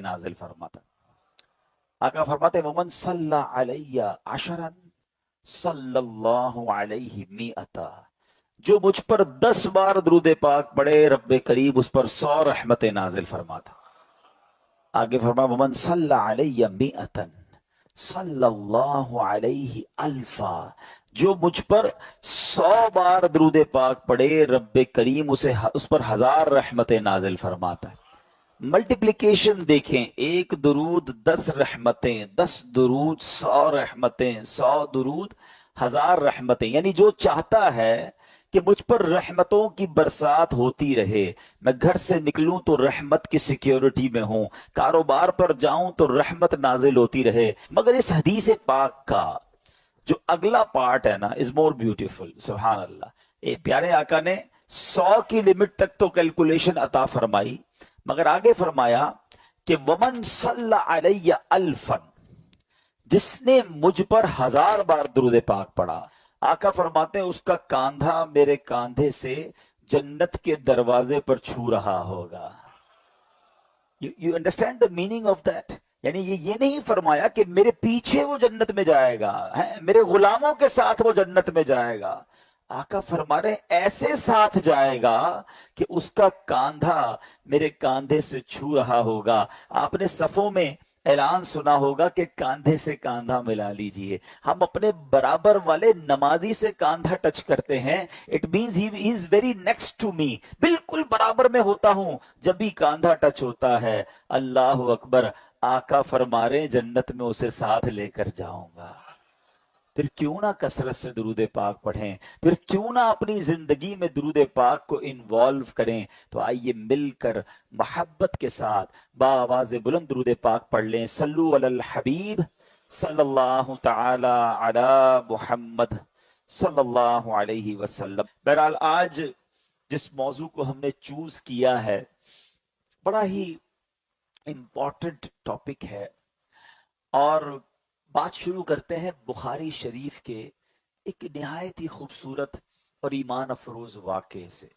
नाजिल फरमाता। आका फरमाते वमन सल्ला अलैया अशरन सल्लल्लाहु अलैहि मिअता, जो मुझ पर 10 बार दुरूद पाक पढ़े रब्बे करीब उस पर 100 रहमतें नाजिल फरमाता। आगे फरमाया वमन सल्ला अलैया मिअतन सल्लल्लाहु अलैहि अल्फा, जो मुझ पर 100 बार दुरूद पाक पढ़े रब्बे करीम उस पर 1000 रहमतें नाजिल फरमाता है। मल्टीप्लिकेशन देखें, एक दुरूद 10 रहमतें, 10 दुरूद 100 रहमतें, 100 दुरूद 1000 रहमतें। यानी जो चाहता है कि मुझ पर रहमतों की बरसात होती रहे, मैं घर से निकलूं तो रहमत की सिक्योरिटी में हूं, कारोबार पर जाऊं तो रहमत नाजिल होती रहे। मगर इस हदीस पाक का जो अगला पार्ट है ना इज मोर ब्यूटीफुल। सुभान अल्लाह, ये प्यारे आका ने 100 की लिमिट तक तो कैलकुलेशन अता फरमाई, मगर आगे फरमाया कि वमन सल्ला अलैया अल्फन, जिसने मुझ पर 1000 बार दुरूद पाक पढ़ा, आका फरमाते हैं उसका कांधा मेरे कांधे से जन्नत के दरवाजे पर छू रहा होगा। You understand the meaning of that? यानी ये नहीं फरमाया कि मेरे पीछे वो जन्नत में जाएगा, है मेरे गुलामों के साथ वो जन्नत में जाएगा। आका फरमा रहे ऐसे साथ जाएगा कि उसका कांधा मेरे कांधे से छू रहा होगा। आपने सफों में ऐलान सुना होगा कि कांधे से कांधा मिला लीजिए। हम अपने बराबर वाले नमाजी से कांधा टच करते हैं, it means he is very next to me, बिल्कुल बराबर में होता हूं। जब भी कांधा टच होता है, अल्लाह अकबर, आका फरमा रहे जन्नत में उसे साथ लेकर जाऊंगा। फिर क्यों ना कसरत से दुरूद पाक पढ़ें, फिर क्यों ना अपनी जिंदगी में दुरूद पाक को इन्वॉल्व करें। तो आइए मिलकर मोहब्बत के साथ बाआवाज़ बुलंद दुरूद पाक पढ़ लें। सल्लु अलल हबीब सल्लल्लाहु तआला अला मुहम्मद सल्लल्लाहु अलैहि वसल्लम। बहरहाल आज जिस मौजू को हमने चूज किया है बड़ा ही इंपॉर्टेंट टॉपिक है, और बात शुरू करते हैं बुखारी शरीफ के एक निहायत ही खूबसूरत और ईमान अफरोज वाक़े से।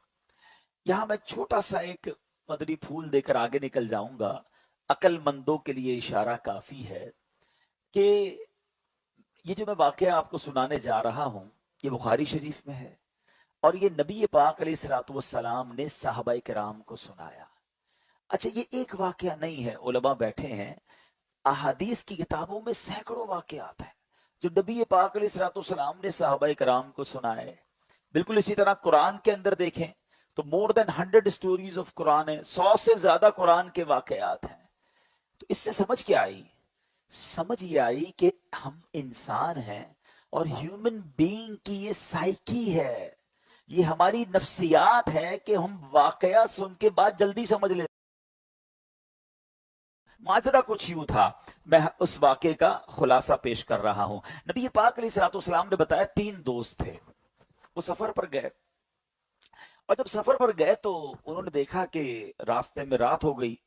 यहां मैं छोटा सा एक मदरी फूल देकर आगे निकल जाऊंगा। अक्लमंदों के लिए इशारा काफी है कि ये जो मैं वाक़या आपको सुनाने जा रहा हूं ये बुखारी शरीफ में है, और ये नबी पाक अलैहिस्सलातु वस्सलाम ने सहाबाए किराम को सुनाया। अच्छा, ये एक वाक़या नहीं है, उलमा बैठे हैं, अहादीस की किताबों में सैकड़ों वाक़यात हैं जो नबी पाक अलैहिस्सलाम ने सहाबाए किराम को सुनाए। बिल्कुल इसी तरह कुरान के अंदर देखें तो more than 100 stories of Quran है, 100 से ज्यादा कुरान के वाक़यात हैं। तो इससे समझ क्या आई? समझ ये आई कि हम इंसान हैं और ह्यूमन बीइंग की ये साइकी है, ये हमारी नफ्सियात है कि हम वाक़या सुन के बाद जल्दी समझ लेते। माजरा कुछ यूं था, मैं उस वाक़े का खुलासा पेश कर रहा हूं। नबी पाक अलैहिस्सलाम ने बताया 3 दोस्त थे, वो सफर पर गए, और जब सफर पर गए तो उन्होंने देखा कि रास्ते में रात हो गई,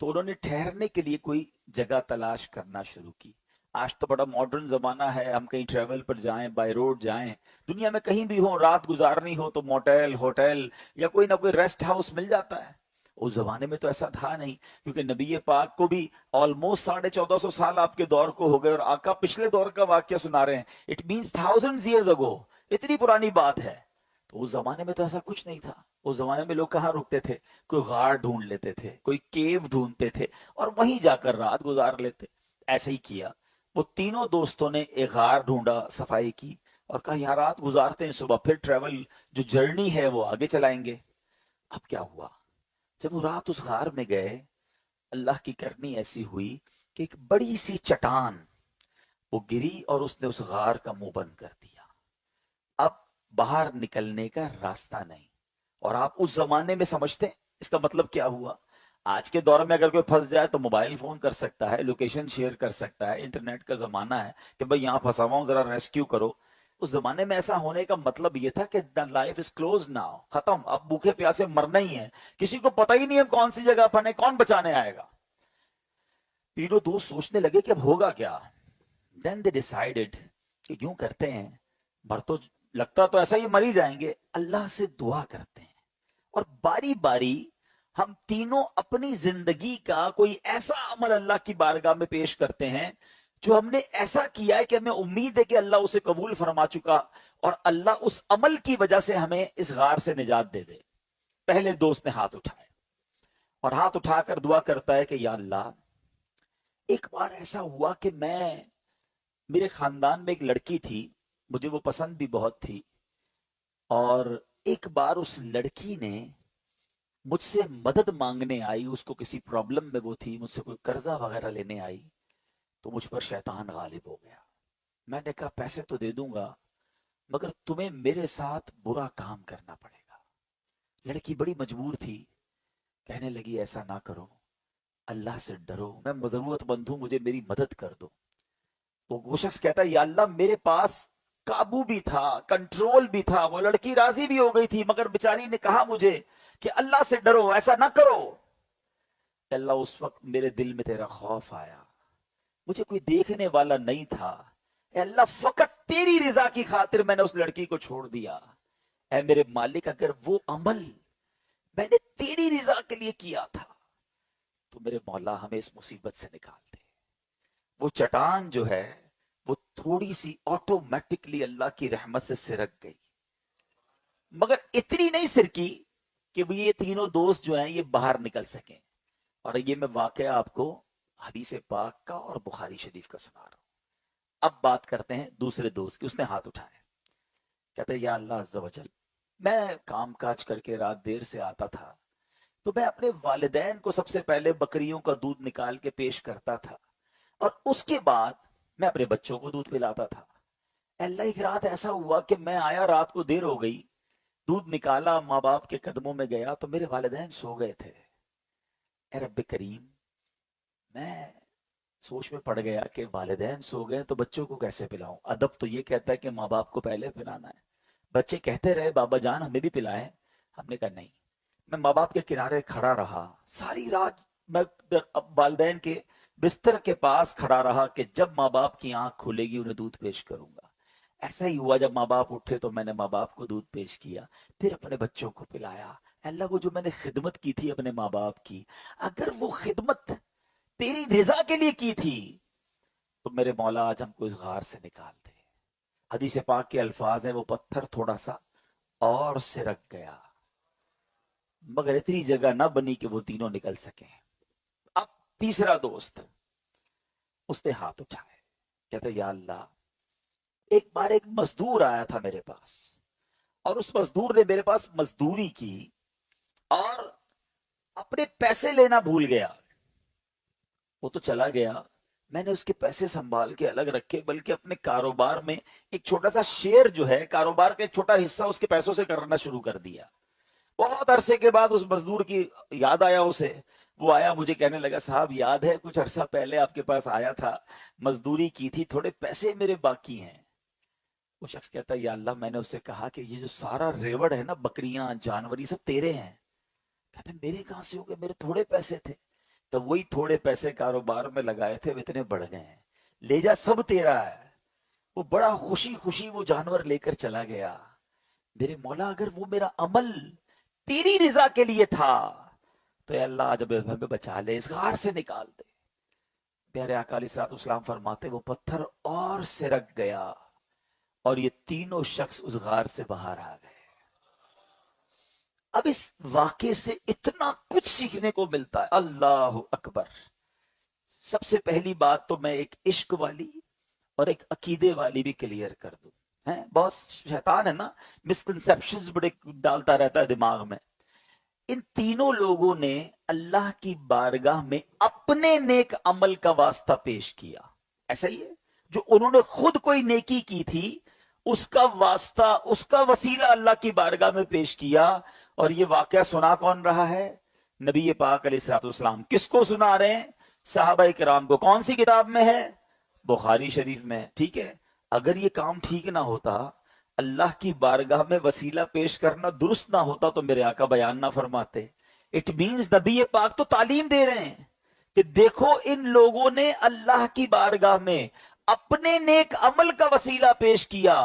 तो उन्होंने ठहरने के लिए कोई जगह तलाश करना शुरू की। आज तो बड़ा मॉडर्न जमाना है, हम कहीं ट्रेवल पर जाएं, बाय रोड जाएं, दुनिया में कहीं भी हो, रात गुजारनी हो तो मोटेल, होटल या कोई ना कोई रेस्ट हाउस मिल जाता है। उस जमाने में तो ऐसा था नहीं, क्योंकि नबी पाक को भी ऑलमोस्ट 1450 साल आपके दौर को हो गए, और आका पिछले दौर का वाक्य सुना रहे हैं। It means thousands years ago, इतनी पुरानी बात है। तो उस जमाने में तो ऐसा कुछ नहीं था। उस जमाने में लोग कहाँ रुकते थे? कोई गार ढूंढ लेते थे, कोई केव ढूंढते थे और वहीं जाकर रात गुजार लेते। ऐसे ही किया, वो तीनों दोस्तों ने एक गार ढूंढा, सफाई की और कहा यहाँ रात गुजारते हैं, सुबह फिर ट्रेवल जो जर्नी है वो आगे चलाएंगे। अब क्या हुआ, जब वो रात उस गार में गए, अल्लाह की करनी ऐसी हुई कि एक बड़ी सी चट्टान वो गिरी और उसने उस गार का मुंह बंद कर दिया। अब बाहर निकलने का रास्ता नहीं। और आप उस जमाने में समझते इसका मतलब क्या हुआ? आज के दौर में अगर कोई फंस जाए तो मोबाइल फोन कर सकता है, लोकेशन शेयर कर सकता है, इंटरनेट का जमाना है कि भाई यहाँ फंसा हुआ हूं, जरा रेस्क्यू करो। उस जमाने में ऐसा होने का मतलब ये था कि the life is close now, खत्म, अब भूखे प्यासे मरना ही है, किसी को पता ही नहीं है कौन सी जगह फने, कौन बचाने आएगा। तीनों दोस्त सोचने लगे कि अब होगा क्या। देन दे डिसाइडेड कि यूं करते हैं, मर तो लगता तो ऐसा ही मर ही जाएंगे, अल्लाह से दुआ करते हैं और बारी बारी ہم تینوں اپنی زندگی کا کوئی ایسا عمل اللہ کی بارگاہ میں پیش کرتے ہیں جو ہم نے ایسا کیا ہے کہ ہمیں امید ہے کہ اللہ اسے قبول فرما چکا اور اللہ اس عمل کی وجہ سے ہمیں اس غار سے نجات دے دے. پہلے دوست نے ہاتھ اٹھائے اور ہاتھ اٹھا کر دعا کرتا ہے کہ یا اللہ، ایک بار ایسا ہوا کہ میرے خاندان میں ایک لڑکی تھی، مجھے وہ پسند بھی بہت تھی، اور ایک بار اس لڑکی نے مجھ سے مدد مانگنے آئی، اس کو کسی پرابلم میں وہ تھی، مجھ سے کوئی قرضہ وغیرہ لینے آئی، تو مجھ پر شیطان غالب ہو گیا. میں نے کہا پیسے تو دے دوں گا مگر تمہیں میرے ساتھ برا کام کرنا پڑے گا. لڑکی بڑی مجبور تھی، کہنے لگی ایسا نہ کرو، اللہ سے ڈرو، میں ضرورت مند ہوں، مجھے میری مدد کر دو. تو وہ شخص کہتا ہے یا اللہ، میرے پاس قابو بھی تھا، کنٹرول بھی تھا، وہ لڑکی راضی بھی ہو گئی تھی، مگر بیچاری نے کہا مجھے کہ اللہ سے ڈرو، ایسا نہ کرو. اللہ، اس وقت میرے دل میں تیرا خوف آیا، مجھے کوئی دیکھنے والا نہیں تھا، اے اللہ فقط تیری رضا کی خاطر میں نے اس لڑکی کو چھوڑ دیا. اے میرے مالک، اگر وہ عمل میں نے تیری رضا کے لیے کیا تھا تو میرے مولا ہمیں اس مصیبت سے نکال دے. وہ چٹان جو ہے وہ تھوڑی سی آٹومیٹکلی اللہ کی رحمت سے سرک گئی، مگر اتنی نہیں سرکی کہ وہ یہ تینوں دوست جو ہیں یہ باہر نکل سکیں. اور یہ میں واقعہ آپ کو حدیث پاک کا اور بخاری شریف کا سنا رہا ہوں. اب بات کرتے ہیں دوسرے دوست کی. اس نے ہاتھ اٹھایا، کہتے ہیں یا اللہ عز و جل، میں کام کاج کر کے رات دیر سے آتا تھا تو میں اپنے والدین کو سب سے پہلے بکریوں کا دودھ نکال کے پیش کرتا تھا اور اس کے بعد میں اپنے بچوں کو دودھ پلاتا تھا. اللہ، ایک رات ایسا ہوا کہ میں آیا، رات کو دیر ہو گئی، دودھ نکالا، ماں باپ کے قدموں میں گیا تو میرے والدین سو گئے تھے. اے رب کریم، میں سوچ میں پڑ گیا کہ والدین سو گئے تو بچوں کو کیسے پلاؤں. ادب تو یہ کہتا ہے کہ ماں باپ کو پہلے پلانا ہے. بچے کہتے رہے بابا جان ہمیں بھی پلائیں، ہم نے کہا نہیں. میں ماں باپ کے کنارے کھڑا رہا ساری رات، میں والدین کے بستر کے پاس کھڑا رہا کہ جب ماں باپ کی آنکھ کھلے گی انہیں دودھ پیش کروں گا. ایسا ہی ہوا، جب ماں باپ اٹھے تو میں نے ماں باپ کو دودھ پیش کیا، پھر اپنے بچوں کو پلایا. اللہ، وہ جو میں نے خدمت کی تھی اپنے ماں باپ کی، اگر وہ خدمت تیری رضا کے لیے کی تھی تو میرے مولا آج ہم کو اس غار سے نکال دے. حدیث پاک کے الفاظ ہیں، وہ پتھر تھوڑا سا اور سرک گیا مگر اتنی جگہ نہ بنی کہ وہ تینوں نکل سکیں. اب تیسرا دوست، اس نے ہاتھ اٹھائے، کہتے یا اللہ، ایک بار ایک مزدور آیا تھا میرے پاس اور اس مزدور نے میرے پاس مزدوری کی اور اپنے پیسے لینا بھول گیا. وہ تو چلا گیا، میں نے اس کے پیسے سنبھال کے الگ رکھے، بلکہ اپنے کاروبار میں ایک چھوٹا سا شیئر جو ہے، کاروبار کا ایک چھوٹا حصہ اس کے پیسوں سے کرنا شروع کر دیا. بہت عرصے کے بعد اس مزدور کی یاد آیا اسے، وہ آیا مجھے کہنے لگا صاحب یاد ہے کچھ عرصہ پہلے آپ کے پاس آیا تھا، مزدوری کی تھی، تھوڑے پیسے میرے باقی ہیں. وہ شخص کہتا ہے یا اللہ، میں نے اس سے کہا کہ یہ جو سارا ریوڑ ہے نا، بکریاں جانور، یہ سب تیرے ہیں. کہتے ہیں میرے کہاں سے ہو گئے، میرے تھوڑے پیسے تھے. تو وہی تھوڑے پیسے کاروبار میں لگائے تھے وہ اتنے بڑھ گئے ہیں، لے جا، سب تیرا ہے. وہ بڑا خوشی خوشی وہ جانور لے کر چلا گیا. میرے مولا، اگر وہ میرا عمل تیری رضا کے لیے تھا تو اے اللہ جب ہمیں بچا لے، اس غار سے نکال دے. پیارے آقا علیہ الصلوۃ والسلام فرماتے وہ پتھر اور سرک گیا اور یہ تینوں شخص اس غار سے باہر آ گئے. اب اس واقعے سے اتنا کچھ سیکھنے کو ملتا ہے، اللہ اکبر. سب سے پہلی بات تو میں ایک عشق والی اور ایک عقیدے والی بھی کلیئر کر دوں. بہت شیطان ہے نا، مسکنسپشنز بڑے ڈالتا رہتا ہے دماغ میں. ان تینوں لوگوں نے اللہ کی بارگاہ میں اپنے نیک عمل کا واسطہ پیش کیا. ایسا ہی ہے، جو انہوں نے خود کوئی نیکی کی تھی اس کا واسطہ، اس کا وسیلہ اللہ کی بارگاہ میں پیش کیا. اور یہ واقعہ سنا کون رہا ہے؟ نبی پاک علیہ الصلوۃ والسلام. کس کو سنا رہے ہیں؟ صحابہ کرام کو. کون سی کتاب میں ہے؟ بخاری شریف میں. ٹھیک ہے، اگر یہ کام ٹھیک نہ ہوتا، اللہ کی بارگاہ میں وسیلہ پیش کرنا درست نہ ہوتا تو میرے آقا بیان نہ فرماتے. اٹ مینز نبی پاک تو تعلیم دے رہے ہیں کہ دیکھو ان لوگوں نے اللہ کی بارگاہ میں اپنے نیک عمل کا وسیلہ پیش کیا،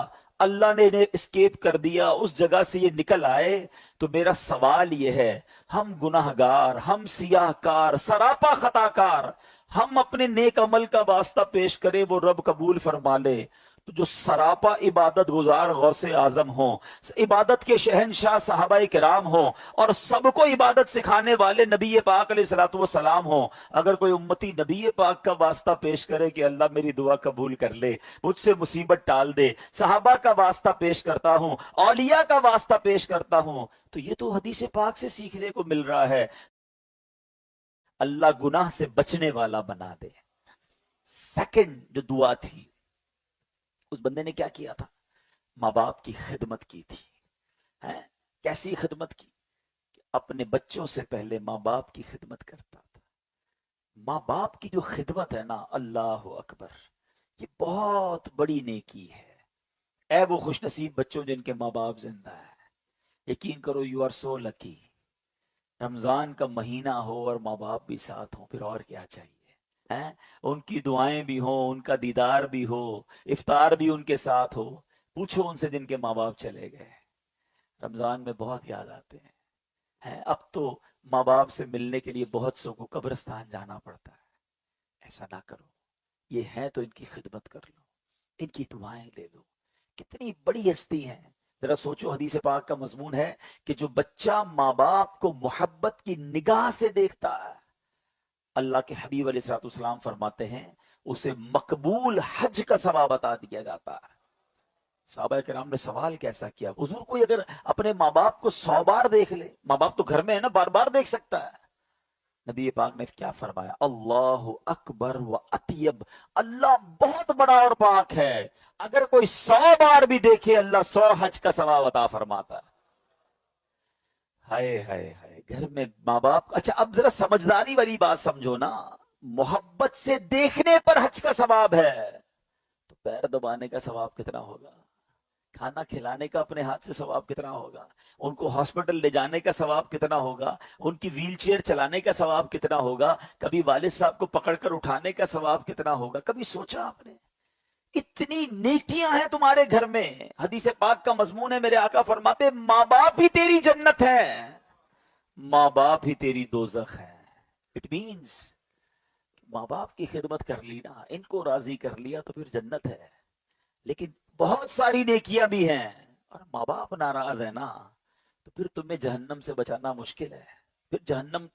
اللہ نے انہیں اسکیپ کر دیا، اس جگہ سے یہ نکل آئے، تو میرا سوال یہ ہے، ہم گناہگار، ہم سیاہ کار، سراپا خطا کار، ہم اپنے نیک عمل کا واسطہ پیش کرے وہ رب قبول فرما لے، تو جو سراپا عبادت گزار غوث اعظم ہوں، عبادت کے شہنشاہ صحابہ کرام ہوں، اور سب کو عبادت سکھانے والے نبی پاک علیہ الصلوۃ والسلام ہوں، اگر کوئی امتی نبی پاک کا واسطہ پیش کرے کہ اللہ میری دعا قبول کر لے، مجھ سے مصیبت ٹال دے، صحابہ کا واسطہ پیش کرتا ہوں، اولیاء کا واسطہ پیش کرتا ہوں، تو یہ تو حدیث پاک سے سیکھنے کو مل رہا ہے، اللہ گناہ سے بچنے والا بنا دے۔ سیکنڈ جو دعا تھی، اس بندے نے کیا کیا تھا؟ ماں باپ کی خدمت کی تھی۔ ہیں؟ کیسی خدمت کی؟ اپنے بچوں سے پہلے ماں باپ کی خدمت کرتا تھا۔ ماں باپ کی جو خدمت ہے نا، اللہ اکبر، یہ بہت بڑی نیکی ہے۔ اے وہ خوش نصیب بچوں جن کے ماں باپ زندہ ہے، یقین کرو یو آر سو لکی۔ رمضان کا مہینہ ہو اور ماں باپ بھی ساتھ ہوں، پھر اور کیا چاہیے؟ ہیں؟ ان کی دعائیں بھی ہوں، ان کا دیدار بھی ہو، افطار بھی ان کے ساتھ ہو۔ پوچھو ان سے جن کے ماں باپ چلے گئے، رمضان میں بہت یاد آتے ہیں۔ اب تو ماں باپ سے ملنے کے لیے بہت سو کو قبرستان جانا پڑتا ہے۔ ایسا نہ کرو، یہ ہے تو ان کی خدمت کر لو، ان کی دعائیں لے لو۔ کتنی بڑی ہستی ہے، ذرا سوچو، حدیث پاک کا مضمون ہے کہ جو بچہ ماں باپ کو محبت کی نگاہ سے دیکھتا ہے، اللہ کے حبیب علیہ الصلوۃ والسلام فرماتے ہیں اسے مقبول حج کا ثواب عطا دیا جاتا ہے۔ صحابہ کرام نے سوال کیسا کیا، حضور کوئی اگر اپنے ماں باپ کو 100 بار دیکھ لے، ماں باپ تو گھر میں ہے نا، بار بار دیکھ سکتا ہے، نبی پاک نے کیا فرمایا؟ اللہ اکبر و اطیب، اللہ بہت بڑا اور پاک ہے، اگر کوئی 100 بار بھی دیکھے اللہ 100 حج کا ثواب عطا فرماتا ہے۔ ہائے ہائے ہائے، گھر میں ماں باپ، اچھا اب ذرا سمجھداری والی بات سمجھو نا، محبت سے دیکھنے پر حج کا ثواب ہے، تو پیر دبانے کا ثواب کتنا ہوگا؟ کھانا کھلانے کا اپنے ہاتھ سے ثواب کتنا ہوگا؟ ان کو ہاسپٹل لے جانے کا ثواب کتنا ہوگا؟ ان کی ویل چیئر چلانے کا ثواب کتنا ہوگا؟ کبھی والد صاحب کو پکڑ کر اٹھانے کا ثواب کتنا ہوگا؟ کبھی سوچا آپ نے؟ اتنی نیکیاں ہیں تمہارے گھر میں۔ حدیث پاک کا مضمون ہے، میرے آقا فرماتے ماں باپ ہی تیری جنت ہے، ماں باپ ہی تیری دوزخ ہے۔ اٹ مینز ماں باپ کی خدمت کر لی نا، ان کو راضی کر لیا تو پھر جنت ہے۔ لیکن بہت ساری نیکیاں بھی ہیں، اور ماں باپ ناراض ہے نا، تو پھر تمہیں جہنم سے بچانا مشکل ہے، پھر جہنم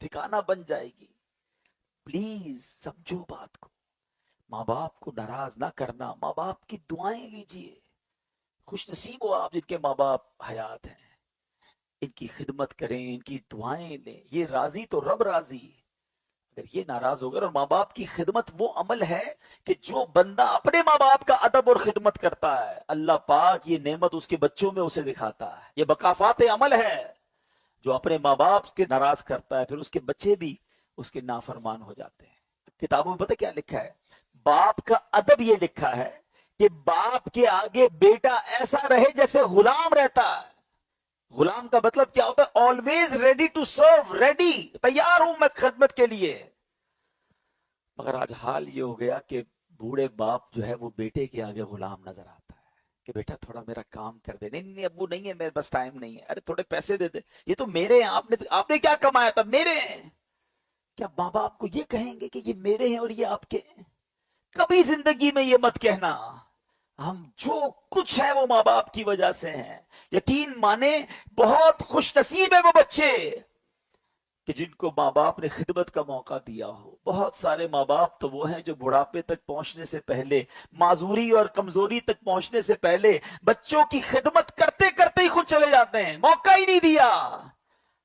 ٹھکانہ بن جائے گی۔ پلیز سمجھو بات کو، ماں باپ کو ناراض نہ کرنا، ماں باپ کی دعائیں لیجئے۔ خوش نصیب ہو آپ جن کے ماں باپ حیات ہیں، ان کی خدمت کریں، ان کی دعائیں لیں، یہ راضی تو رب راضی۔ اگر یہ ناراض ہو گئے، اور ماں باپ کی خدمت وہ عمل ہے کہ جو بندہ اپنے ماں باپ کا ادب اور خدمت کرتا ہے، اللہ پاک یہ نعمت اس کے بچوں میں اسے دکھاتا ہے۔ یہ بکافات عمل ہے، جو اپنے ماں باپ کے ناراض کرتا ہے پھر اس کے بچے بھی اس کے نافرمان ہو جاتے ہیں۔ کتابوں میں پتہ کیا لکھا ہے؟ باپ کا ادب یہ لکھا ہے کہ باپ کے آگے بیٹا ایسا رہے جیسے غلام رہتا ہے۔ غلام کا مطلب کیا ہوتا ہے؟ Always ready to serve, ready, تیار ہوں میں خدمت کے لیے۔ مگر آج حال یہ ہو گیا کہ بوڑھے باپ جو ہے وہ بیٹے کے آگے غلام نظر آتا ہے کہ بیٹا تھوڑا میرا کام کر دے۔ نہیں نہیں ابو نہیں ہے، میرے پاس ٹائم نہیں ہے۔ ارے تھوڑے پیسے دے دے، یہ تو میرے ہیں، آپ نے کیا کمایا تھا؟ میرے ہیں۔ کیا ماں باپ کو یہ کہیں گے کہ یہ میرے ہیں اور یہ آپ کے ہیں؟ کبھی زندگی میں یہ مت کہنا۔ ہم جو کچھ ہے وہ ماں باپ کی وجہ سے ہیں۔ یقین مانے بہت خوش نصیب ہے وہ بچے کہ جن کو ماں باپ نے خدمت کا موقع دیا ہو۔ بہت سارے ماں باپ تو وہ ہیں جو بڑھاپے تک پہنچنے سے پہلے، معذوری اور کمزوری تک پہنچنے سے پہلے بچوں کی خدمت کرتے کرتے ہی خود چلے جاتے ہیں، موقع ہی نہیں دیا۔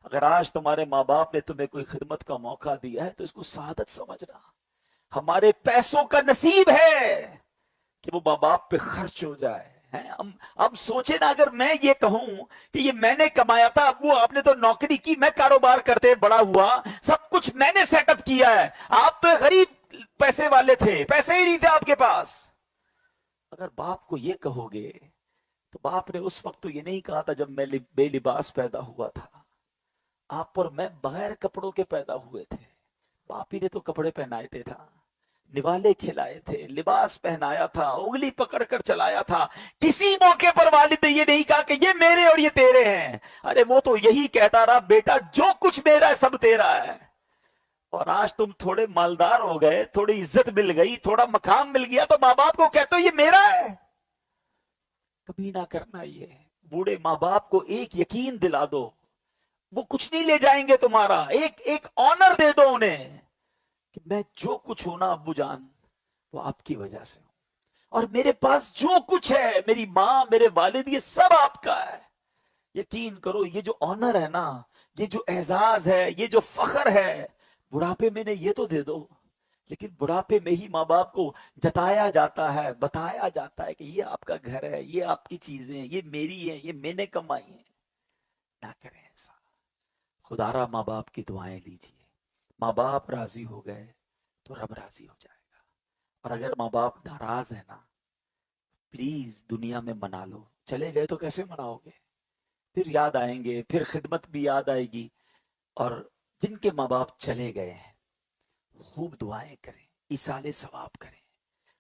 اگر آج تمہارے ماں باپ نے تمہیں کوئی خدمت کا موقع دیا ہے تو اس کو سعادت سمجھنا۔ ہمارے پیسوں کا نصیب ہے کہ وہ ماں باپ پہ خرچ ہو جائے۔ اب سوچے نا، اگر میں یہ کہوں کہ یہ میں نے کمایا تھا، ابو آپ نے تو نوکری کی، میں کاروبار کرتے بڑا ہوا، سب کچھ میں نے سیٹ اپ کیا ہے، آپ تو غریب پیسے والے تھے، پیسے ہی نہیں تھے آپ کے پاس۔ اگر باپ کو یہ کہو گے تو باپ نے اس وقت تو یہ نہیں کہا تھا جب میں بے لباس پیدا ہوا تھا، آپ اور میں بغیر کپڑوں کے پیدا ہوئے تھے، باپ ہی نے تو کپڑے پہنائے تھے تھا۔ निवाले खिलाए थे, लिबास पहनाया था, उंगली पकड़ कर चलाया था। किसी मौके पर वालिद ने ये नहीं कहा कि ये मेरे और ये तेरे हैं। अरे वो तो यही कहता रहा, बेटा जो कुछ मेरा है सब तेरा है। और आज तुम थोड़े मालदार हो गए, थोड़ी इज्जत मिल गई, थोड़ा मकाम मिल गया, तो माँ बाप को कहते हो ये मेरा है। कभी ना करना ये। बूढ़े माँ बाप को एक यकीन दिला दो, वो कुछ नहीं ले जाएंगे तुम्हारा। एक एक ऑनर दे दो उन्हें कि मैं जो कुछ हूं ना अब्बू जान, वो आपकी वजह से हूं, और मेरे पास जो कुछ है, मेरी माँ मेरे वालिद, ये सब आपका है। यकीन करो, ये जो ऑनर है ना, ये जो एजाज है, ये जो फख्र है, बुढ़ापे में ये तो दे दो। लेकिन बुढ़ापे में ही माँ बाप को जताया जाता है, बताया जाता है कि ये आपका घर है, ये आपकी चीजें, ये मेरी है, ये मैंने कमाई है। ना करें ऐसा। खुदारा माँ बाप की दुआएं लीजिए। माँ बाप राजी हो गए तो रब राजी हो जाएगा। और अगर माँ बाप नाराज है ना, प्लीज दुनिया में मना लो। चले गए तो कैसे मनाओगे? फिर याद आएंगे, फिर खिदमत भी याद आएगी। और जिनके माँ बाप चले गए हैं, खूब दुआएं करें, इसाले सवाब करें,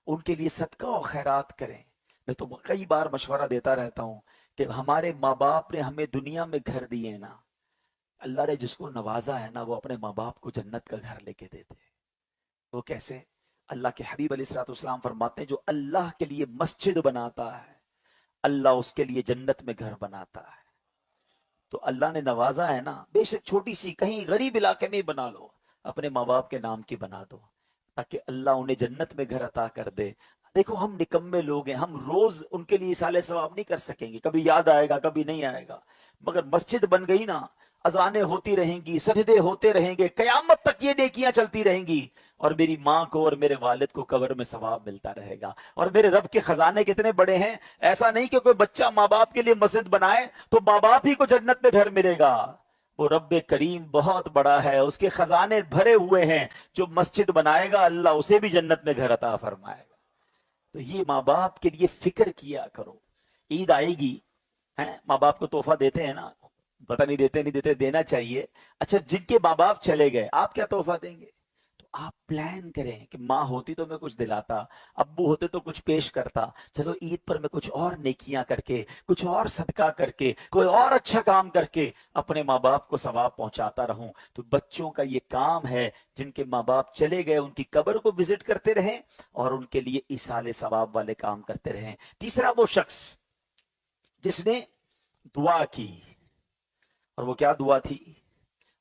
उनके लिए सदका और खैरात करें। मैं तो कई बार मशवरा देता रहता हूं कि हमारे माँ बाप ने हमें दुनिया में घर दिए ना, अल्लाह ने जिसको नवाजा है ना, वो अपने माँ बाप को जन्नत का घर लेके देते हैं। वो कैसे? अल्लाह के हबीब अलैहिस्सलाम फरमाते हैं, जो अल्लाह के लिए मस्जिद बनाता है, अल्लाह उसके लिए जन्नत में घर बनाता है। तो अल्लाह ने नवाजा है ना, बेशक छोटी सी कहीं गरीब इलाके में बना लो, अपने माँ बाप के नाम की बना दो, ताकि अल्लाह उन्हें जन्नत में घर अता कर दे। देखो हम निकम्मे लोग हैं, हम रोज उनके लिए साले सवाब नहीं कर सकेंगे, कभी याद आएगा कभी नहीं आएगा, मगर मस्जिद बन गई ना, अजानें होती रहेंगी, सजदे होते रहेंगे, कयामत तक ये नेकियां चलती रहेंगी, और मेरी माँ को और मेरे वालिद को कब्र में सवाब मिलता रहेगा। और मेरे रब के खजाने कितने बड़े हैं। ऐसा नहीं कि कोई बच्चा माँ बाप के लिए मस्जिद बनाए तो माँ बाप ही को जन्नत में घर मिलेगा। वो रब्बे करीम बहुत बड़ा है, उसके खजाने भरे हुए हैं। जो मस्जिद बनाएगा अल्लाह उसे भी जन्नत में घर अता फरमाएगा। तो ये माँ बाप के लिए फिक्र किया करो। ईद आएगी, है माँ बाप को तोहफा देते हैं ना, पता नहीं देते नहीं देते, देना चाहिए। अच्छा, जिनके माँ बाप चले गए, आप क्या तोहफा देंगे? तो आप प्लान करें कि माँ होती तो मैं कुछ दिलाता, अब्बू होते तो कुछ पेश करता, चलो ईद पर मैं कुछ और नेकियां करके, कुछ और सदका करके, कोई और अच्छा काम करके अपने माँ बाप को सवाब पहुंचाता रहूं। तो बच्चों का ये काम है, जिनके माँ बाप चले गए उनकी कब्र को विजिट करते रहें और उनके लिए इसाले सवाब वाले काम करते रहें। तीसरा, वो शख्स जिसने दुआ की। और वो क्या दुआ थी?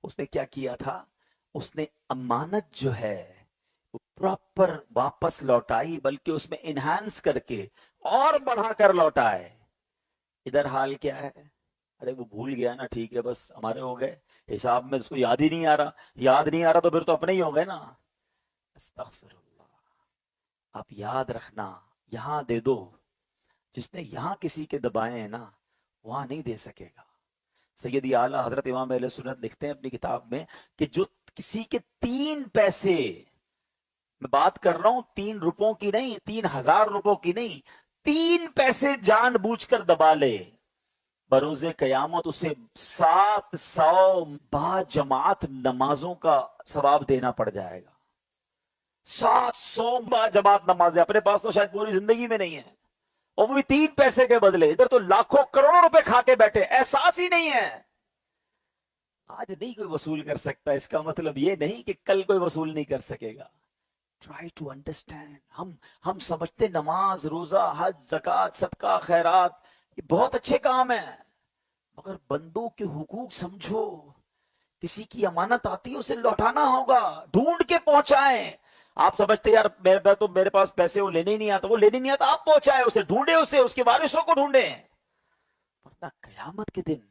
उसने क्या किया था? उसने अमानत जो है वो प्रॉपर वापस लौटाई, बल्कि उसमें इनहांस करके और बढ़ाकर लौटाए। इधर हाल क्या है? अरे वो भूल गया ना, ठीक है बस हमारे हो गए, हिसाब में उसको याद ही नहीं आ रहा। याद नहीं आ रहा तो फिर तो अपने ही हो गए ना। अस्तगफिरुल्लाह। आप याद रखना, यहां दे दो। जिसने यहां किसी के दबाए हैं ना, वहां नहीं दे सकेगा। सैयदी आला हजरत इमाम अहले सुन्नत लिखते हैं अपनी किताब में कि जो किसी के 3 पैसे, मैं बात कर रहा हूं 3 रुपयों की नहीं, 3,000 रुपयों की नहीं, 3 पैसे जानबूझकर दबा ले, बरोजे कयामत उसे 700 बाजमात नमाजों का सवाब देना पड़ जाएगा। 700 बाजमात नमाजें अपने पास तो शायद पूरी जिंदगी में नहीं है, और वो भी 3 पैसे के बदले। इधर तो लाखों करोड़ों रुपए खा के बैठे, एहसास ही नहीं है। आज नहीं कोई वसूल कर सकता, इसका मतलब ये नहीं कि कल कोई वसूल नहीं कर सकेगा। Try to understand. हम समझते नमाज, रोजा, हज, ज़कात, सदका, खैरात ये बहुत अच्छे काम है, मगर बंदों के हुकूक समझो। किसी की अमानत आती है, उसे लौटाना होगा, ढूंढ के पहुंचाएं। आप समझते यार मेरे पास पैसे वो लेने ही नहीं आता, वो लेने नहीं आता, आप पहुंचाए उसे, ढूंढे उसे, उसके वारिसों को ढूंढे। वरना कयामत के दिन,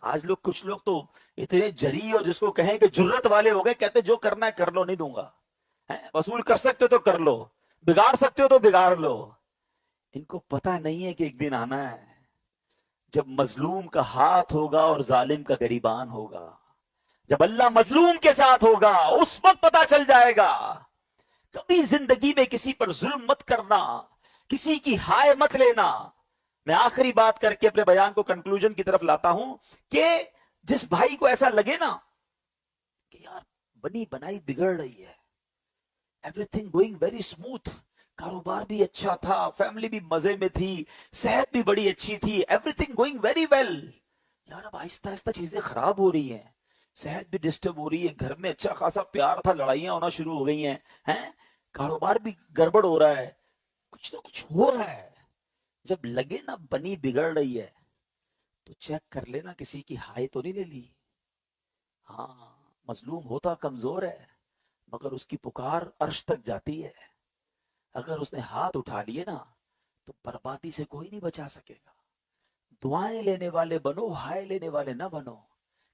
आज लोग, कुछ लोग तो इतने जरी और जिसको कहें कि जुर्रत वाले हो गए, कहते जो करना है कर लो, नहीं दूंगा। वसूल कर सकते हो तो कर लो, बिगाड़ सकते हो तो बिगाड़ लो। इनको पता नहीं है कि एक दिन आना है जब मजलूम का हाथ होगा और जालिम का गरीबान होगा। जब अल्लाह मजलूम के साथ होगा, उस वक्त पता चल जाएगा। कभी जिंदगी में किसी पर जुल्म मत करना, किसी की हाय मत लेना। मैं आखिरी बात करके अपने बयान को कंक्लूजन की तरफ लाता हूं कि जिस भाई को ऐसा लगे ना कि यार बनी बनाई बिगड़ रही है, everything going very smooth, कारोबार भी अच्छा था, फैमिली भी मजे में थी, सेहत भी बड़ी अच्छी थी, एवरीथिंग गोइंग वेरी वेल। यार अब आहिस्ता आहिस्ता चीजें खराब हो रही हैं, सेहत भी डिस्टर्ब हो रही है, घर में अच्छा खासा प्यार था, लड़ाइयां होना शुरू हो गई हैं, कारोबार भी गड़बड़ हो रहा है, कुछ ना कुछ हो रहा है। जब लगे ना बनी बिगड़ रही है तो चेक कर लेना किसी की हाय तो नहीं ले ली। हाँ, मजलूम होता कमजोर है मगर उसकी पुकार अर्श तक जाती है। अगर उसने हाथ उठा लिए ना तो बर्बादी से कोई नहीं बचा सकेगा। दुआएं लेने वाले बनो, हाय लेने वाले ना बनो।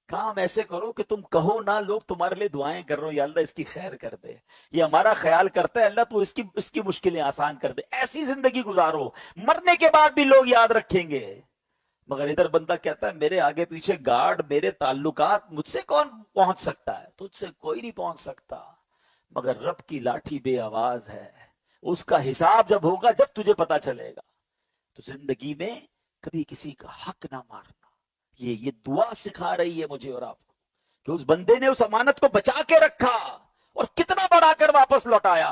काम ऐसे करो कि तुम कहो ना लोग तुम्हारे लिए दुआएं कर रहे हो, या अल्लाह इसकी खैर कर दे, ये हमारा ख्याल करता है अल्लाह तो इसकी इसकी मुश्किलें आसान कर दे। ऐसी जिंदगी गुजारो, मरने के बाद भी लोग याद रखेंगे। मगर इधर बंदा कहता है मेरे आगे पीछे गार्ड, मेरे ताल्लुकात, मुझसे कौन पहुंच सकता है? तुझसे कोई नहीं पहुंच सकता। मगर रब की लाठी बे आवाज है, उसका हिसाब जब होगा, जब तुझे पता चलेगा। तो जिंदगी में कभी किसी का हक ना मारना, ये दुआ सिखा रही है मुझे और आपको कि उस बंदे ने उस अमानत को बचा के रखा और कितना बढ़ाकर वापस लौटाया।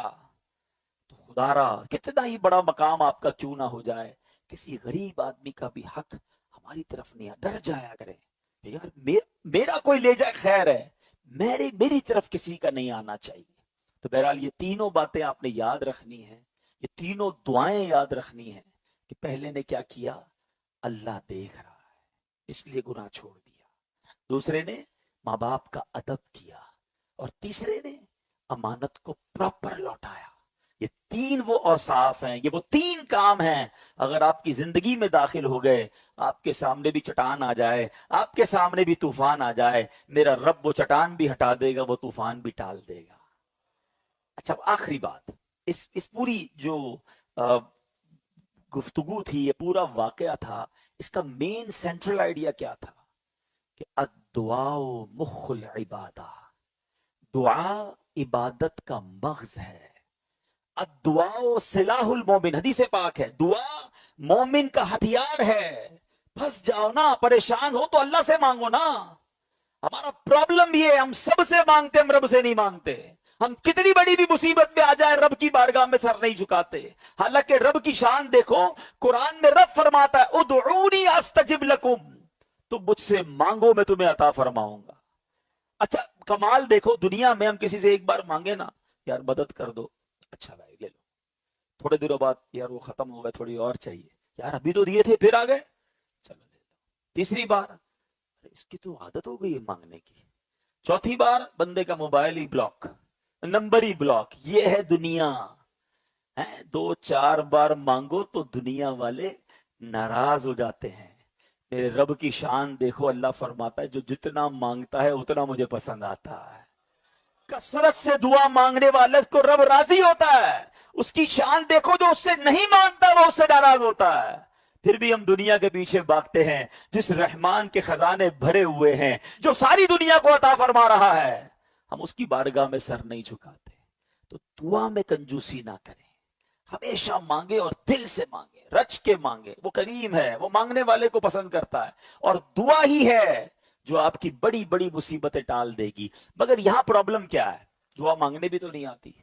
तो खुदारा कितना ही बड़ा मकाम आपका क्यों ना हो जाए, किसी गरीब आदमी का भी हक हमारी तरफ नहीं, डर जाया करे यार, मेरा कोई ले जाए खैर है, मेरी तरफ किसी का नहीं आना चाहिए। तो बहरहाल ये तीनों बातें आपने याद रखनी है, ये तीनों दुआएं याद रखनी है कि पहले ने क्या किया, अल्लाह देख रहा है इसलिए गुनाह छोड़ दिया। दूसरे ने माँ बाप का अदब किया, और तीसरे ने अमानत को प्रॉपर लौटाया। ये तीन वो औसाफ हैं, ये वो तीन काम हैं, अगर आपकी जिंदगी में दाखिल हो गए, आपके सामने भी चट्टान आ जाए, आपके सामने भी तूफान आ जाए, मेरा रब वो चट्टान भी हटा देगा, वो तूफान भी टाल देगा। अच्छा, आखिरी बात, इस पूरी जो गुफ्तगू थी, ये पूरा वाकया था, इसका मेन सेंट्रल आइडिया क्या था कि अद्दुआ मुख्खुल इबादा, दुआ इबादत का मगज है। अद्दुआ सिलाहुल मोमिन, हदीस पाक है, दुआ मोमिन का हथियार है। फंस जाओ ना, परेशान हो तो अल्लाह से मांगो ना। हमारा प्रॉब्लम ये है, हम सबसे मांगते, हम रब से नहीं मांगते। हम कितनी बड़ी भी मुसीबत में आ जाए, रब की बारगाह में सर नहीं झुकाते। हालांकि रब की शान देखो, कुरान में रब फरमाता है उदऊनी अस्तजिब लकुम, तुम मुझसे मांगो मैं तुम्हें अता फरमाऊंगा। अच्छा कमाल देखो, दुनिया में हम किसी से एक बार मांगे ना, यार मदद कर दो, अच्छा भाई ले लो, थोड़े दिनों बाद यार वो खत्म हो गए, थोड़ी और चाहिए, यार अभी तो दिए थे फिर आ गए, चलो ले लो। तीसरी बार इसकी तो आदत हो गई है मांगने की। चौथी बार बंदे का मोबाइल ही ब्लॉक, नंबर ही ब्लॉक। ये है दुनिया है। 2-4 बार मांगो तो दुनिया वाले नाराज हो जाते हैं। मेरे रब की शान देखो, अल्लाह फरमाता है जो जितना मांगता है उतना मुझे पसंद आता है। कसरत से दुआ मांगने वाले को रब राजी होता है। उसकी शान देखो, जो उससे नहीं मांगता वो उससे नाराज होता है। फिर भी हम दुनिया के पीछे भागते हैं जिस रहमान के खजाने भरे हुए हैं, जो सारी दुनिया को अता फरमा रहा है, हम उसकी बारगाह में सर नहीं झुकाते। तो दुआ में कंजूसी ना करें, हमेशा मांगे और दिल से मांगे, रच के मांगे। वो करीम है, वो मांगने वाले को पसंद करता है, और दुआ ही है जो आपकी बड़ी बड़ी मुसीबतें टाल देगी। मगर यहां प्रॉब्लम क्या है, दुआ मांगने भी तो नहीं आती,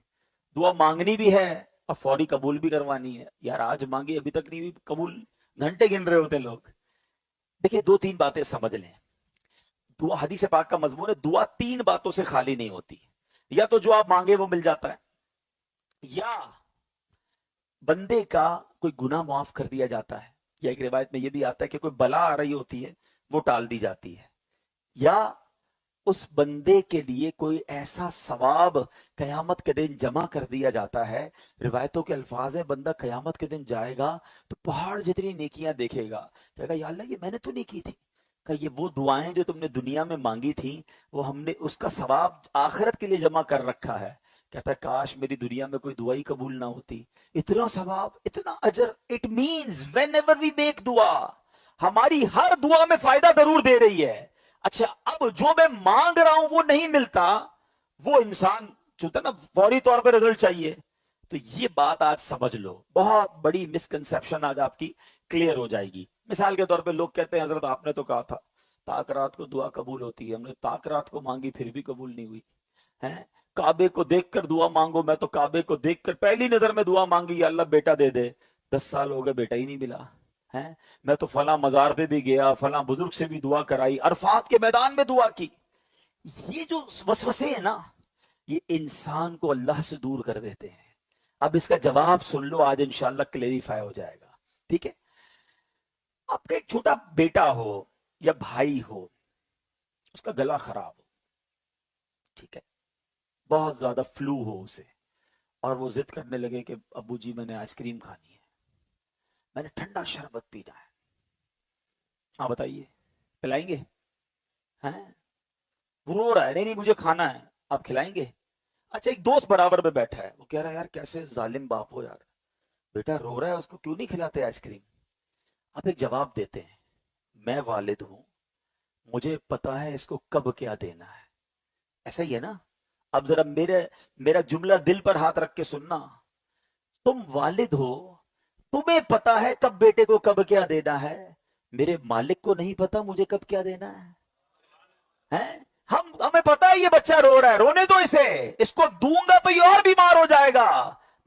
दुआ मांगनी भी है और फौरी कबूल भी करवानी है। यार आज मांगी अभी तक नहीं हुई कबूल, घंटे गिन रहे होते लोग। देखिए 2-3 बातें समझ लें। दुआ, हदीस पाक का मजमून है, दुआ 3 बातों से खाली नहीं होती। या तो जो आप मांगे वो मिल जाता है, या बंदे का कोई गुनाह माफ कर दिया जाता है, या एक रिवायत में ये भी आता है कि कोई बला आ रही होती है वो टाल दी जाती है, या उस बंदे के लिए कोई ऐसा सवाब कयामत के दिन जमा कर दिया जाता है। रिवायतों के अल्फाज है, बंदा कयामत के दिन जाएगा तो पहाड़ जितनी नेकियां देखेगा, कहेगा या अल्लाह ये मैंने तो नहीं की थी। कहा ये वो दुआएं जो तुमने दुनिया में मांगी थी, वो हमने उसका सवाब आखिरत के लिए जमा कर रखा है। कहता है काश मेरी दुनिया में कोई दुआ ही कबूल ना होती, इतना सवाब, इतना अजर। It means whenever we make दुआ, हमारी हर दुआ में फायदा जरूर दे रही है। अच्छा अब जो मैं मांग रहा हूं वो नहीं मिलता, वो इंसान चूता ना फौरी तौर पर रिजल्ट चाहिए। तो ये बात आज समझ लो, बहुत बड़ी मिसकंसेप्शन आज आपकी क्लियर हो जाएगी। मिसाल के तौर पे लोग कहते हैं हजरत आपने तो कहा था ताक रात को दुआ कबूल होती है, हमने ताक रात को मांगी फिर भी कबूल नहीं हुई है। काबे को देखकर दुआ मांगो, मैं तो काबे को देखकर पहली नजर में दुआ मांगी, या अल्लाह बेटा दे दे। 10 साल हो गए बेटा ही नहीं मिला है। मैं तो फला मजार पे भी गया, फला बुजुर्ग से भी दुआ कराई, अरफात के मैदान में दुआ की। ये जो वसवसे है ना, ये इंसान को अल्लाह से दूर कर देते हैं। अब इसका जवाब सुन लो, आज इंशाल्लाह क्लेरिफाई हो जाएगा। ठीक है, आपका एक छोटा बेटा हो या भाई हो, उसका गला खराब हो, ठीक है, बहुत ज्यादा फ्लू हो उसे, और वो जिद करने लगे कि अब्बू जी मैंने आइसक्रीम खानी है, मैंने ठंडा शरबत पीना है, हाँ बताइए पिलाएंगे? हैं? वो रो रहा है, नहीं नहीं मुझे खाना है, आप खिलाएंगे? अच्छा, एक दोस्त बराबर में बैठा है, वो कह रहा है यार कैसे जालिम बाप हो यार, बेटा रो रहा है उसको क्यों नहीं खिलाते आइसक्रीम? आप एक जवाब देते हैं, मैं वालिद हूं, मुझे पता है इसको कब क्या देना है। ऐसा ही है ना? अब जरा मेरा जुमला दिल पर हाथ रख के सुनना। तुम वालिद हो, तुम्हें पता है कब बेटे को कब क्या देना है, मेरे मालिक को नहीं पता मुझे कब क्या देना है? हमें पता है ये बच्चा रो रहा है, रोने दो इसे, इसको दूंगा तो ये और बीमार हो जाएगा।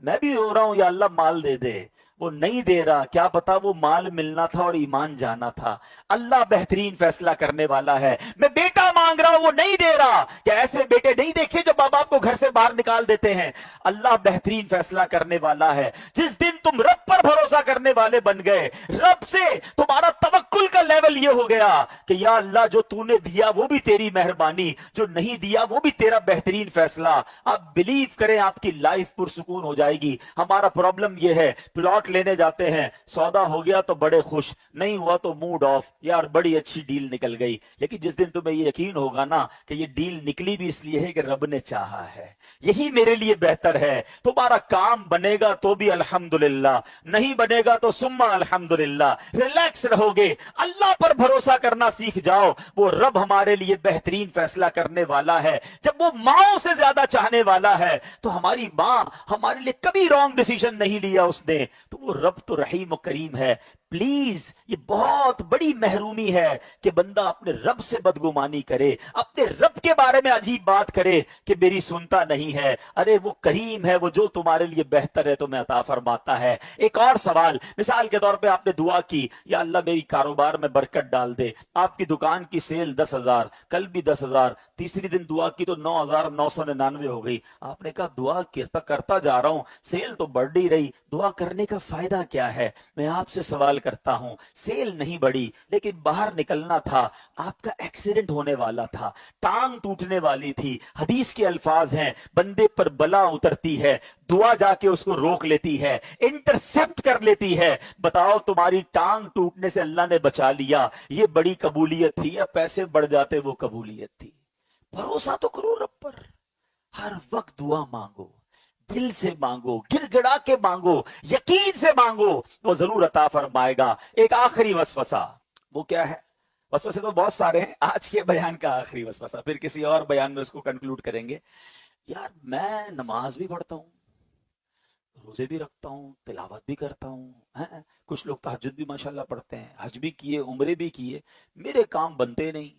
मैं भी रो रहा हूं, या अल्लाह माल दे दे, वो नहीं दे रहा, क्या पता वो माल मिलना था और ईमान जाना था। अल्लाह बेहतरीन फैसला करने वाला है। मैं बेटा मांग रहा हूं, वो नहीं दे रहा। क्या ऐसे बेटे नहीं देखे जो माँ बाप को घर से बाहर निकाल देते हैं? अल्लाह बेहतरीन फैसला करने वाला है। जिस दिन तुम रब पर भरोसा करने वाले बन गए, रब से तुम्हारा तवक्कुल का लेवल ये हो गया कि या अल्लाह जो तूने दिया वो भी तेरी मेहरबानी, जो नहीं दिया वो भी तेरा बेहतरीन फैसला। आप बिलीव करें, आपकी लाइफ पुरसुकून हो जाएगी। हमारा प्रॉब्लम ये है, प्लॉट लेने जाते हैं, सौदा हो गया तो बड़े खुश, नहीं हुआ तो मूड ऑफ, यार बड़ी अच्छी डील निकल गई। लेकिन जिस दिन तुम्हें ये यकीन होगा ना कि ये डील निकली भी इसलिए है कि रब ने चाहा है, यही मेरे लिए बेहतर है, तुम्हारा काम बनेगा तो भी अल्हम्दुलिल्लाह, नहीं बनेगा तो सुम्मा अल्हम्दुलिल्लाह। रिलैक्स रहोगे, अल्लाह पर भरोसा करना सीख जाओ, वो रब हमारे लिए बेहतरीन फैसला करने वाला है। जब वो माओ से ज्यादा चाहने वाला है, तो हमारी मां हमारे लिए कभी रॉन्ग डिसीजन नहीं लिया उसने, तो वो रब तो रहीम और करीम है। प्लीज, ये बहुत बड़ी महरूमी है कि बंदा अपने रब से बदगुमानी करे, अपने रब के बारे में अजीब बात करे कि मेरी सुनता नहीं है। अरे वो करीम है, वो जो तुम्हारे लिए बेहतर है तुम्हें अता फरमाता है। एक और सवाल, मिसाल के तौर पे आपने दुआ की, या अल्लाह मेरी कारोबार में बरकत डाल दे, आपकी दुकान की सेल 10,000, कल भी 10,000, तीसरी दिन दुआ की तो 9,999 हो गई। आपने कहा दुआ करता जा रहा हूं, सेल तो बढ़ ही रही, दुआ करने का फायदा क्या है? मैं आपसे सवाल करता हूं, सेल नहीं बढ़ी लेकिन बाहर निकलना था, आपका एक्सीडेंट होने वाला था, टांग टूटने वाली थी, हदीस के अल्फाज हैं, बंदे पर बला उतरती है, दुआ जाके उसको रोक लेती है, इंटरसेप्ट कर लेती है। बताओ, तुम्हारी टांग टूटने से अल्लाह ने बचा लिया, ये बड़ी कबूलियत थी या पैसे बढ़ जाते वो कबूलियत थी? भरोसा तो करो रब पर, हर वक्त दुआ मांगो, दिल से मांगो, गिड़गिड़ा के मांगो, यकीन से मांगो, वो जरूर अता फरमाएगा। एक आखिरी वसवसा, वो क्या है? वसवसे तो बहुत सारे हैं, आज के बयान का आखिरी वसवसा, फिर किसी और बयान में उसको कंक्लूड करेंगे। यार मैं नमाज भी पढ़ता हूँ, रोजे भी रखता हूँ, तिलावत भी करता हूँ, कुछ लोग तहज्जुद भी माशाल्लाह पढ़ते हैं, हज भी किए, उम्रे भी किए, मेरे काम बनते नहीं,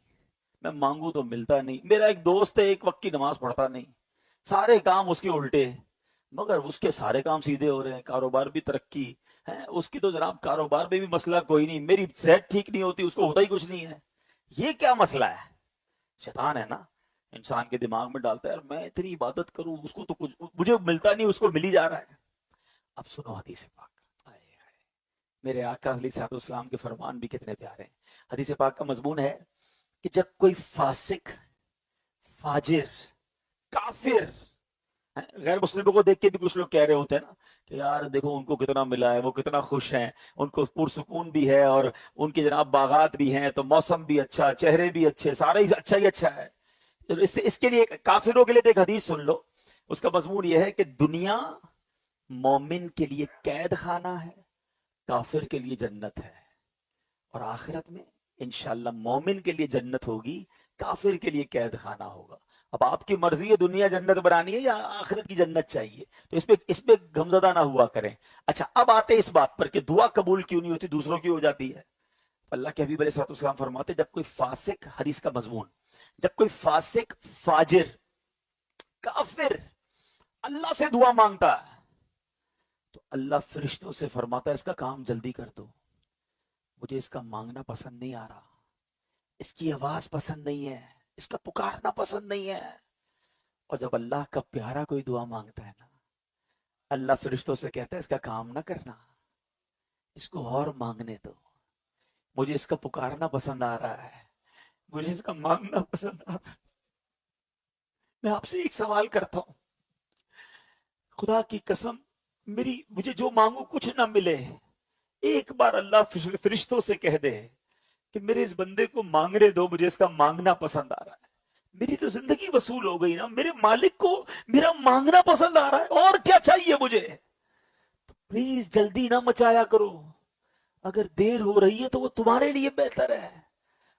मैं मांगू तो मिलता नहीं। मेरा एक दोस्त है, एक वक्त की नमाज पढ़ता नहीं, सारे काम उसके उल्टे, मगर उसके सारे काम सीधे हो रहे हैं, कारोबार भी तरक्की है उसकी, तो जनाब कारोबार में भी मसला कोई नहीं, मेरी सेहत ठीक नहीं होती, उसको होता ही कुछ नहीं है। ये क्या मसला है? शैतान है ना, इंसान के दिमाग में डालता है, यार मैं इतनी इबादत करूं, उसको तो कुछ मुझे मिलता नहीं, उसको मिल ही जा रहा है। अब सुनो हदीस पाक, मेरे आका अलैहिस्सलाम के फरमान भी कितने प्यारे हैं। हदीस पाक का मजमून है कि जब कोई फासिक, फाजिर, काफिर, गैर मुस्लिमों को देख के भी कुछ लोग कह रहे होते हैं ना कि यार देखो उनको कितना मिला है, वो कितना खुश हैं, उनको पुरसुकून भी है और उनके जनाब बागात भी हैं, तो मौसम भी अच्छा, चेहरे भी अच्छे, सारा ही अच्छा है। इसके लिए काफिरों के लिए तो एक हदीस सुन लो, उसका मजमून यह है कि दुनिया मोमिन के लिए कैद खाना है, काफिर के लिए जन्नत है, और आखिरत में इंशाल्लाह मोमिन के लिए जन्नत होगी, काफिर के लिए कैद खाना होगा। अब आपकी मर्जी है दुनिया जन्नत बनानी है या आखिरत की जन्नत चाहिए, तो इसपे गमजदा ना हुआ करें। अच्छा, अब आते इस बात पर कि दुआ कबूल क्यों नहीं होती, दूसरों की हो जाती है। अल्लाह के हबीब अलैहिस्सलाम फरमाते, जब कोई फासिक, हदीस का मजमून, जब कोई फासिक, फाजिर, काफिर अल्लाह से दुआ मांगता है तो अल्लाह फरिश्तों से फरमाता है इसका काम जल्दी कर दो, मुझे इसका मांगना पसंद नहीं आ रहा, इसकी आवाज पसंद नहीं है, इसका पुकारना पसंद नहीं है। और जब अल्लाह का प्यारा कोई दुआ मांगता है ना, अल्लाह फरिश्तों से कहता है इसका काम ना करना, इसको और मांगने दो, मुझे इसका पुकारना पसंद आ रहा है, मुझे इसका मांगना पसंद आ रहा है। मैं आपसे एक सवाल करता हूं, खुदा की कसम मुझे जो मांगू कुछ ना मिले, एक बार अल्लाह फरिश्तों से कह दे कि मेरे इस बंदे को मांगने दो, मुझे इसका मांगना पसंद आ रहा है, मेरी तो जिंदगी वसूल हो गई ना। मेरे मालिक को मेरा मांगना पसंद आ रहा है, और क्या चाहिए मुझे। तो प्लीज जल्दी ना मचाया करो, अगर देर हो रही है तो वो तुम्हारे लिए बेहतर है,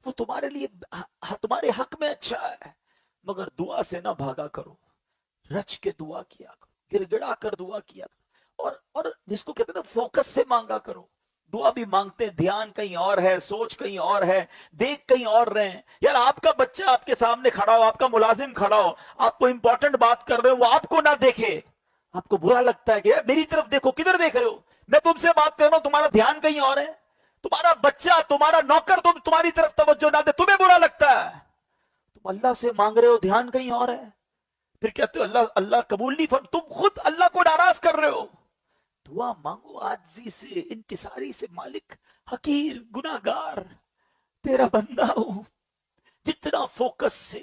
वो तुम्हारे लिए तुम्हारे हक में अच्छा है, मगर दुआ से ना भागा करो, रच के दुआ किया करो, गिड़गिड़ा कर दुआ किया करो, और जिसको कहते हैं ना फोकस से मांगा करो। दुआ भी मांगते हैं, ध्यान कहीं और है, सोच कहीं और है, देख कहीं और रहे हैं। यार आपका बच्चा आपके सामने खड़ा हो, आपका मुलाजिम खड़ा हो, आपको इंपॉर्टेंट बात कर रहे हो, वो आपको ना देखे, आपको बुरा लगता है कि यार मेरी तरफ देखो, किधर देख रहे हो, मैं तुमसे बात कर रहा हूं, तुम्हारा ध्यान कहीं और है। तुम्हारा बच्चा, तुम्हारा नौकर तुम्हारी तरफ तवज्जो ना दे, तुम्हें बुरा लगता है। तुम अल्लाह से मांग रहे हो, ध्यान कहीं और है, फिर कहते हो अल्लाह अल्लाह कबूल नहीं, तुम खुद अल्लाह को नाराज कर रहे हो। दुआ मांगो आजी से, इंकिसारी से, मालिक हकीर गुनाहगार तेरा बंदा हूं, जितना फोकस से